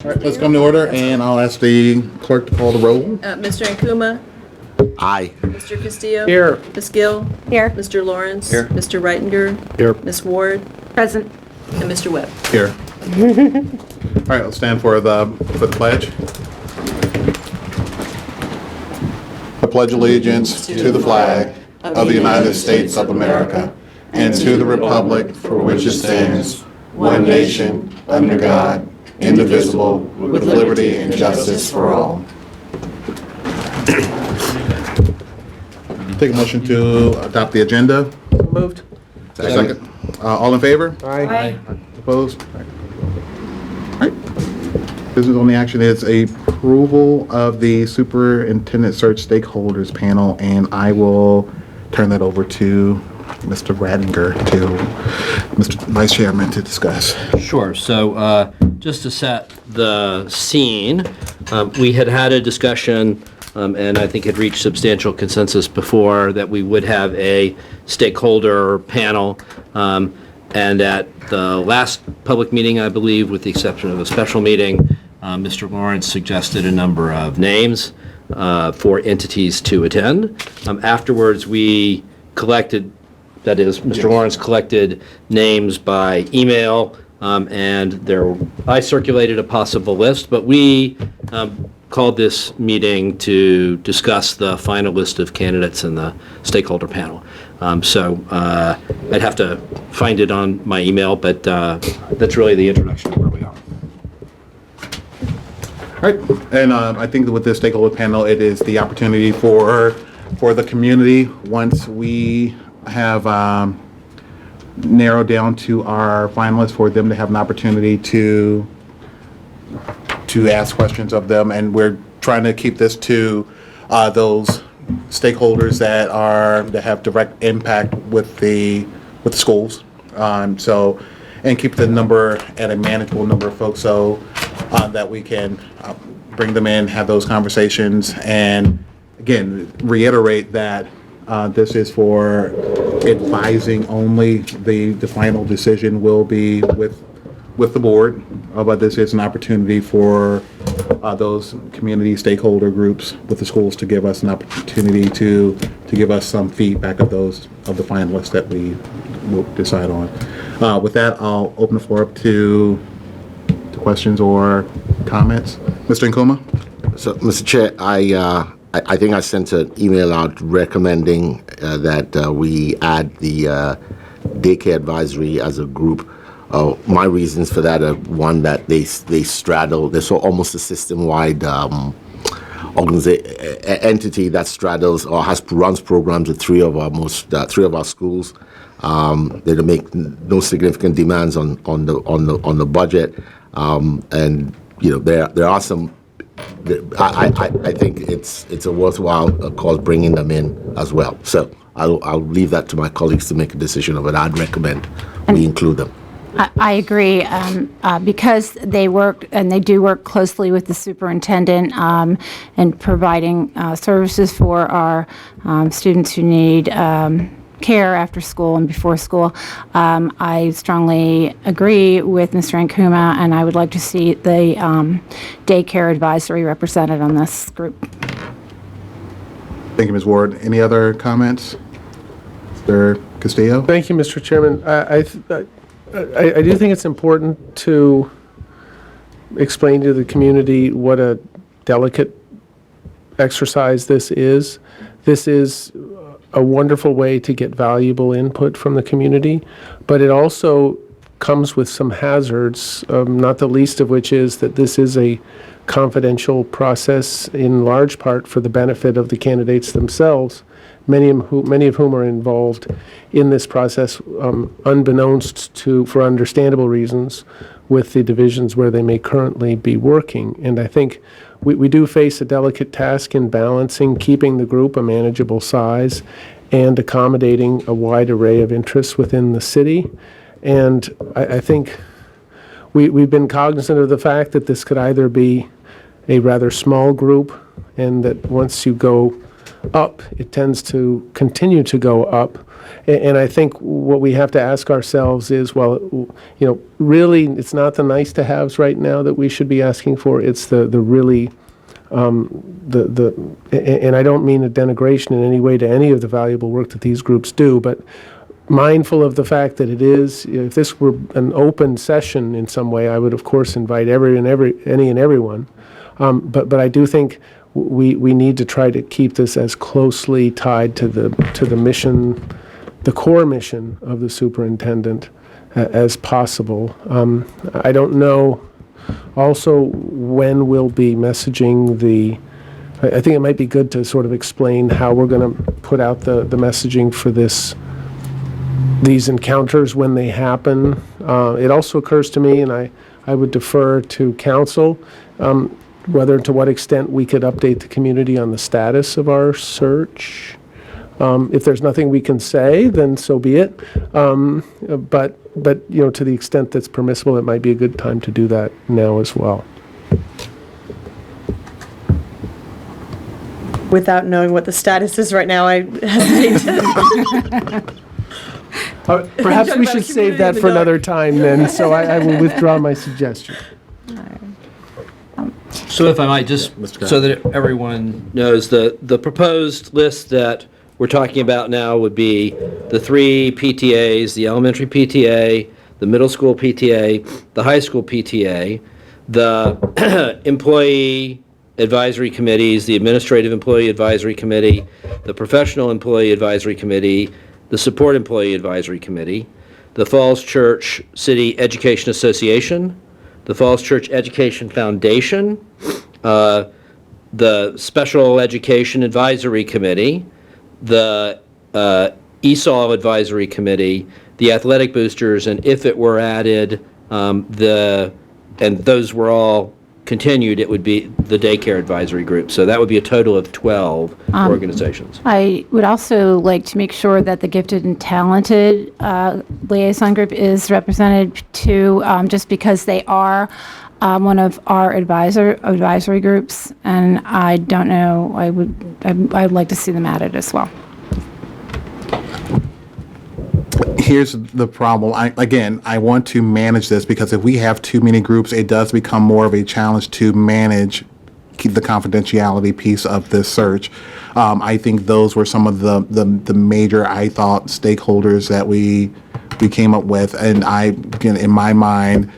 All right, let's come to order, and I'll ask the clerk to call the roll. Mr. Ankuma? Aye. Mr. Castillo? Here. Ms. Gill? Here. Mr. Lawrence? Here. Mr. Reitinger? Here. Ms. Ward? Present. And Mr. Webb? Here. All right, let's stand for the pledge. I pledge allegiance to the flag of the United States of America and to the republic for which it stands, one nation, under God, indivisible, with liberty and justice for all. Take a motion to adopt the agenda. Moved. Second. All in favor? Aye. Opposed? All right. Business on the action is approval of the superintendent search stakeholders panel, and I will turn that over to Mr. Radinger, to Mr. Vice Chairman, to discuss. Sure. So just to set the scene, we had a discussion, and I think had reached substantial consensus before that we would have a stakeholder panel. And at the last public meeting, I believe, with the exception of a special meeting, Mr. Lawrence suggested a number of names for entities to attend. Afterwards, we collected, that is, Mr. Lawrence collected names by email, and I circulated a possible list, but we called this meeting to discuss the final list of candidates in the stakeholder panel. So I'd have to find it on my email, but that's really the introduction to where we are. All right, and I think that with this stakeholder panel, it is the opportunity for the community, once we have narrowed down to our finalists, for them to have an opportunity to ask questions of them, and we're trying to keep this to those stakeholders that have direct impact with the schools. And keep the number at a manageable number of folks, so that we can bring them in, have those conversations, and again, reiterate that this is for advising only. The final decision will be with the board, but this is an opportunity for those community stakeholder groups with the schools to give us an opportunity to give us some feedback of the finalists that we will decide on. With that, I'll open the floor up to questions or comments. Mr. Nkuma? So, Mr. Chair, I think I sent an email out recommending that we add the daycare advisory as a group. My reasons for that are, one, that they straddle. They're almost a system-wide entity that straddles or runs programs at three of our schools. They don't make no significant demands on the budget, and there are some. I think it's a worthwhile cause bringing them in as well. So I'll leave that to my colleagues to make a decision of it. I'd recommend we include them. I agree, because they work, and they do work closely with the superintendent in providing services for our students who need care after school and before school. I strongly agree with Mr. Ankuma, and I would like to see the daycare advisory represented on this group. Thank you, Ms. Ward. Any other comments? Mr. Castillo? Thank you, Mr. Chairman. I do think it's important to explain to the community what a delicate exercise this is. This is a wonderful way to get valuable input from the community, but it also comes with some hazards, not the least of which is that this is a confidential process in large part for the benefit of the candidates themselves, many of whom are involved in this process unbeknownst to, for understandable reasons, with the divisions where they may currently be working. And I think we do face a delicate task in balancing keeping the group a manageable size and accommodating a wide array of interests within the city. And I think we've been cognizant of the fact that this could either be a rather small group, and that once you go up. It tends to continue to go up. And I think what we have to ask ourselves is, well, really, it's not the nice-to-haves right now that we should be asking for. It's the really, and I don't mean a denigration in any way to any of the valuable work that these groups do, but mindful of the fact that it is, if this were an open session in some way, I would, of course, invite any and everyone. But I do think we need to try to keep this as closely tied to the mission, the core mission of the superintendent as possible. I don't know also when we'll be messaging I think it might be good to sort of explain how we're going to put out the messaging for these encounters when they happen. It also occurs to me, and I would defer to council, whether and to what extent we could update the community on the status of our search. If there's nothing we can say, then so be it. But to the extent that's permissible, it might be a good time to do that now as well. Without knowing what the status is right now, I hesitate to. Perhaps we should save that for another time then, so I will withdraw my suggestion. So if I might, just so that everyone knows, the proposed list that we're talking about now would be the 3 PTAs, the elementary PTA, the middle school PTA, the high school PTA, the employee advisory committees, the administrative employee advisory committee, the professional employee advisory committee, the support employee advisory committee, the Falls Church City Education Association, the Falls Church Education Foundation, the Special Education Advisory Committee, the ESOL Advisory Committee, the Athletic Boosters, and if it were added, and those were all continued, it would be the Daycare Advisory Group. So that would be a total of 12 organizations. I would also like to make sure that the gifted and talented liaison group is represented too, just because they are one of our advisory groups, and I don't know, I'd like to see them added as well. Here's the problem. I want to manage this, because if we have too many groups, it does become more of a challenge to manage the confidentiality piece of this search. I think those were some of the major, I thought, stakeholders that we came up with, and again, in my mind,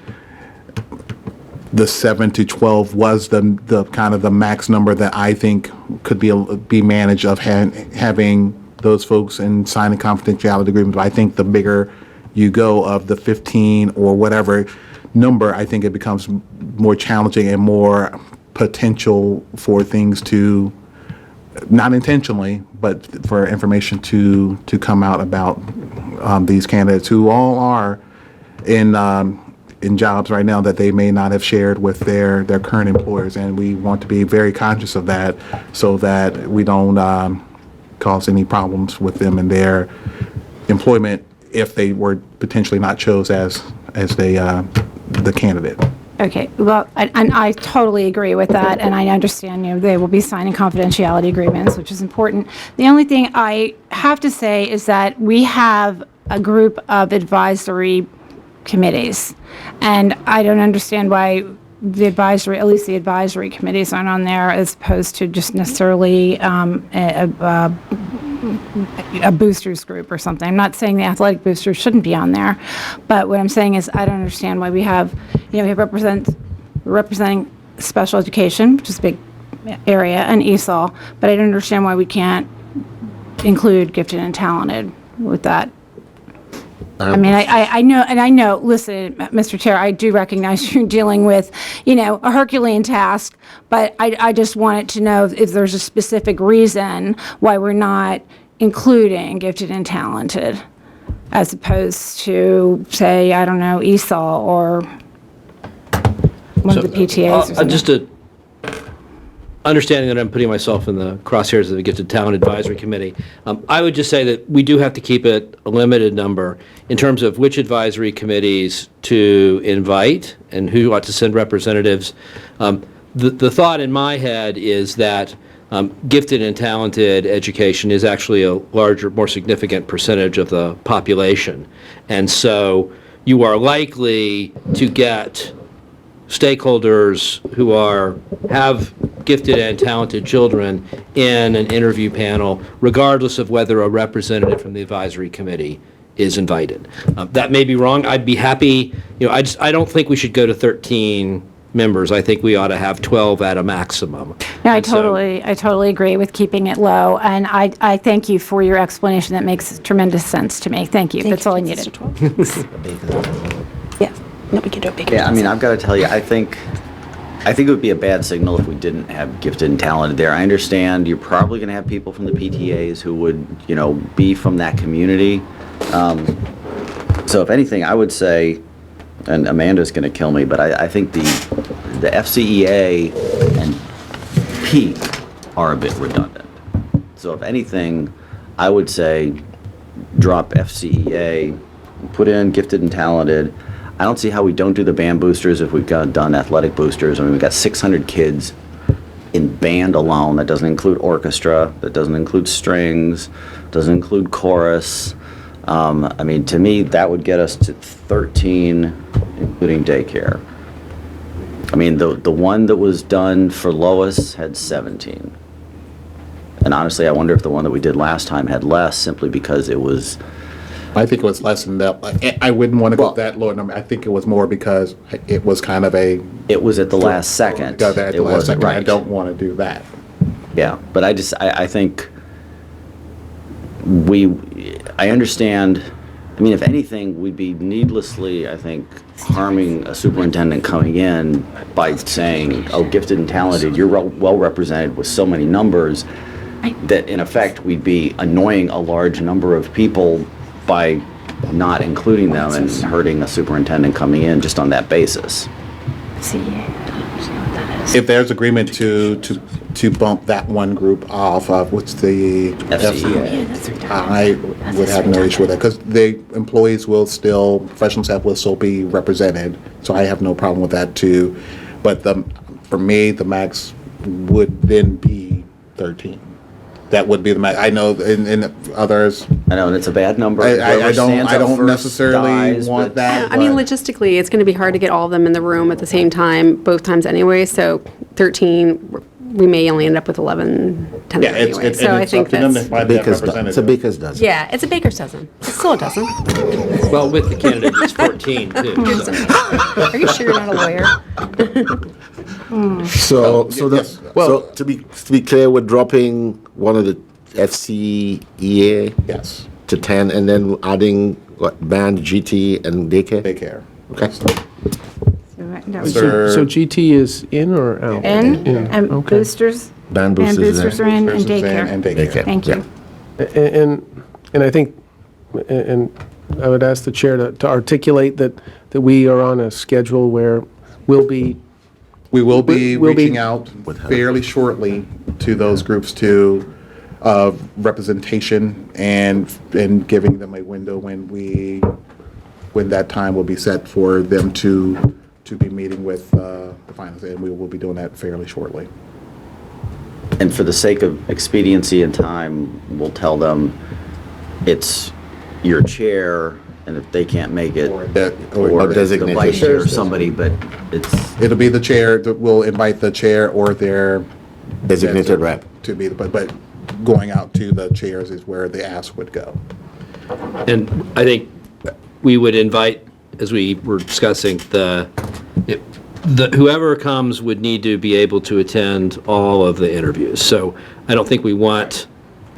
the 7 to 12 was the kind of the max number that I think could be managed of having those folks and signing confidentiality agreements. But I think the bigger you go of the 15 or whatever number, I think it becomes more challenging and more potential for things to, not intentionally, but for information to come out about these candidates who all are in jobs right now that they may not have shared with their current employers. And we want to be very conscious of that, so that we don't cause any problems with them in their employment if they were potentially not chose as the candidate. Okay, well, and I totally agree with that, and I understand, they will be signing confidentiality agreements, which is important. The only thing I have to say is that we have a group of advisory committees, and I don't understand why at least the advisory committees aren't on there, as opposed to just necessarily a boosters group or something. I'm not saying the athletic boosters shouldn't be on there, but what I'm saying is I don't understand why we have, we have representing special education, which is a big area, and ESOL, but I don't understand why we can't include gifted and talented with that. I mean, I know, listen, Mr. Chair, I do recognize you're dealing with, a Herculean task, but I just wanted to know if there's a specific reason why we're not including gifted and talented, as opposed to, say, I don't know, ESOL or one of the PTAs or something. Just a understanding that I'm putting myself in the crosshairs of the Gifted Talent Advisory Committee, I would just say that we do have to keep it a limited number in terms of which advisory committees to invite and who ought to send representatives. The thought in my head is that gifted and talented education is actually a larger, more significant percentage of the population. And so you are likely to get stakeholders who have gifted and talented children in an interview panel, regardless of whether a representative from the advisory committee is invited. That may be wrong. I'd be happy, I don't think we should go to 13 members. I think we ought to have 12 at a maximum. No, I And so- totally agree with keeping it low, and I thank you for your explanation. That makes tremendous sense to me. Thank you. That's all I needed. Yeah. No, we can do a big. Yeah, I mean, I've got to tell you, I think it would be a bad signal if we didn't have gifted and talented there. I understand you're probably going to have people from the PTAs who would, be from that community. So if anything, I would say, and Amanda's going to kill me, but I think the FCEA and PEAK are a bit redundant. So if anything, I would say drop FCEA, put in gifted and talented. I don't see how we don't do the band boosters if we've done athletic boosters. I mean, we've got 600 kids in band alone. That doesn't include orchestra. That doesn't include strings. Doesn't include chorus. I mean, to me, that would get us to 13, including daycare. I mean, the one that was done for Lois had 17. And honestly, I wonder if the one that we did last time had less, simply because it was... I think it was less than that. I wouldn't want to go Well- that low number. I think it was more because it was kind of a. It was at the last second. Got that at It the last wasn't second. I right. don't want to do that. Yeah, but I think I understand, I mean, if anything, we'd be needlessly, I think, harming a superintendent coming in by saying, oh, gifted and talented, you're well represented with so many numbers, that in effect, we'd be annoying a large number of people by not including them and hurting a superintendent coming in just on that basis. If there's agreement to bump that one group off of what's the FCEA. I would have no issue with that because the employees will still, professional staff will still be represented. So I have no problem with that too. But for me, the max would then be 13. That would be the max. I know in others, I know, and it's a bad number. I Whoever stands up don't first necessarily dies, want but- that. I mean, but- logistically, it's going to be hard to get all of them in the room at the same time, both times anyway, so 13, we may only end up with 11, 10 Yeah, anyway. it's So I up think to them to that's, find that It's a representative. baker's dozen. yeah, it's a baker's dozen. It's still a dozen. Well, with the candidate, it's 14, too. so. Are you sure you're not a lawyer? So, yes. so to be clear, we're dropping one of the FCEA Yes, to 10, and then adding what, band, GT, and daycare. daycare. Okay. Sir- So GT is in or out? In, and Okay. boosters, Band and boosters boosters there. are in, and Versus daycare. and daycare. Daycare. Thank you. And I think, and I would ask the chair to articulate that we are on a schedule where we'll be, We will be We'll be- reaching out fairly shortly to those groups to representation and giving them a window when that time will be set for them to be meeting with the finalists, and we will be doing that fairly shortly. And for the sake of expediency and time, we'll tell them it's your chair, and if they can't make it, Or or the designated vice chair or chair. somebody, but it's, It'll be the chair, we'll invite the chair or their Designated rep. to be, but going out to the chairs is where the ask would go. And I think we would invite, as we were discussing, whoever comes would need to be able to attend all of the interviews. So I don't think we want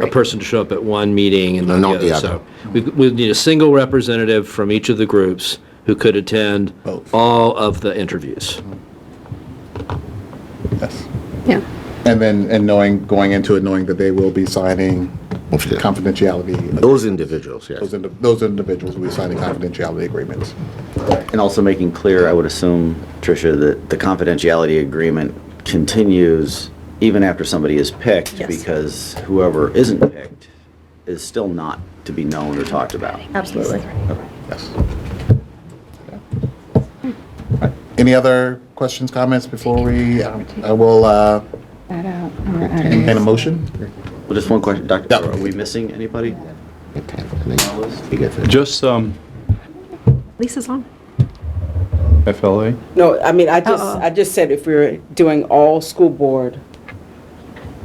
a person to show up at one meeting and not Not the the other. other. So we need a single representative from each of the groups who could attend Both. all of the interviews. Yes. Yeah. And then, going into it, knowing that they will be signing confidentiality. Those individuals, yes. Those individuals will be signing confidentiality agreements. and also making clear, I would assume, Tricia, that the confidentiality agreement continues even after somebody is picked, Yes. because whoever isn't picked is still not to be known or talked about. Absolutely. Yes. Any other questions, comments before I will that out. And a motion? Well, just one question, Doctor, Yeah. are we missing anybody? Okay, and then you get the- Just Lisa's on. FLA? No, I mean, I just said if we were doing all school board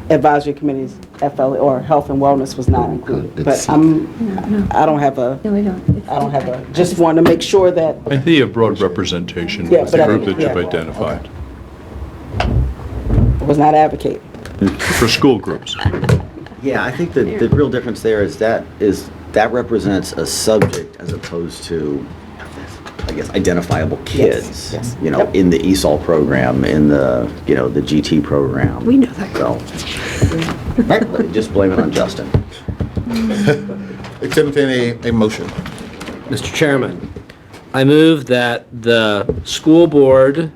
advisory committees, FLA or health and wellness was not included. But I don't have a, just want to make sure that, I think you have broad representation Yeah, with but the I group think- that you've yeah. identified. was not advocating. For school groups. Yeah, I think the real difference there is that represents a subject as opposed to, I guess, identifiable kids. yes. You know, Yep. in the ESOL program, in the, you know, the GT program. We know that. So, just blame it on Justin. Accepting a motion. Mr. Chairman, I move that the school board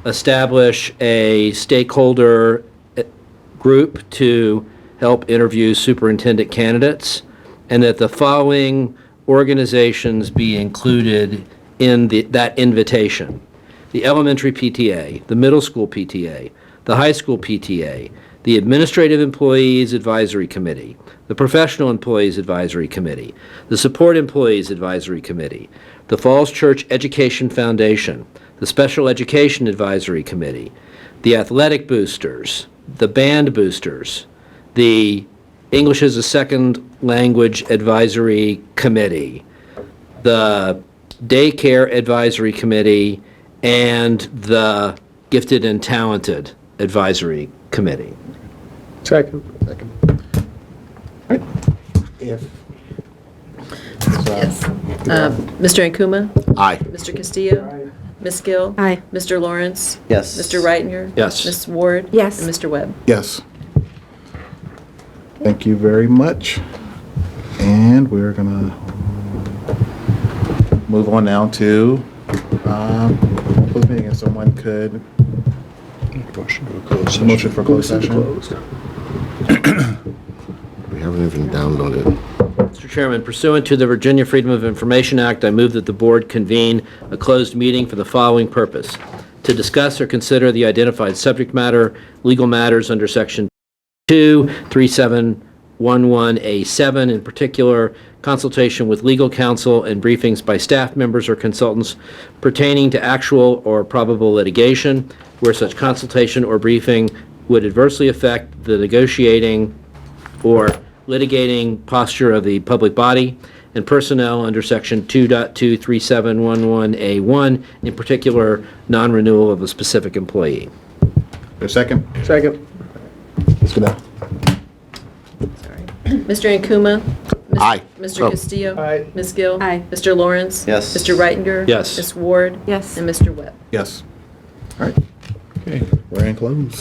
establish a stakeholder group to help interview superintendent candidates, and that the following organizations be included in that invitation: the elementary PTA, the middle school PTA, the high school PTA, the Administrative Employees Advisory Committee, the Professional Employees Advisory Committee, the Support Employees Advisory Committee, the Falls Church Education Foundation, the Special Education Advisory Committee, the Athletic Boosters, the Band Boosters, the English as a Second Language Advisory Committee, the Daycare Advisory Committee, and the Gifted and Talented Advisory Committee. Second. If. Yes. Mr. Ankuma? Aye. Mr. Castillo? Ms. Gill? Aye. Mr. Lawrence? Yes. Mr. Reitinger? Yes. Ms. Ward? Yes. And Mr. Webb? Yes. Thank you very much. And we're gonna move on now to, closed meeting, if someone could, Motion to a closed session. motion for closed session. We haven't even downloaded. Mr. Chairman, pursuant to the Virginia Freedom of Information Act, I move that the board convene a closed meeting for the following purpose: to discuss or consider the identified subject matter, legal matters under Section 23711A7, in particular, consultation with legal counsel and briefings by staff members or consultants pertaining to actual or probable litigation, where such consultation or briefing would adversely affect the negotiating or litigating posture of the public body, and personnel under Section 2.23711A1, in particular, non-renewal of a specific employee. A second? Second. Ms. Goodell? Mr. Ankuma? Aye. Mr. Oh. Castillo? Aye. Ms. Gill? Aye. Mr. Lawrence? Yes. Mr. Reitinger? Yes. Ms. Ward? Yes. And Mr. Webb? Yes. All right, Okay. we're in close.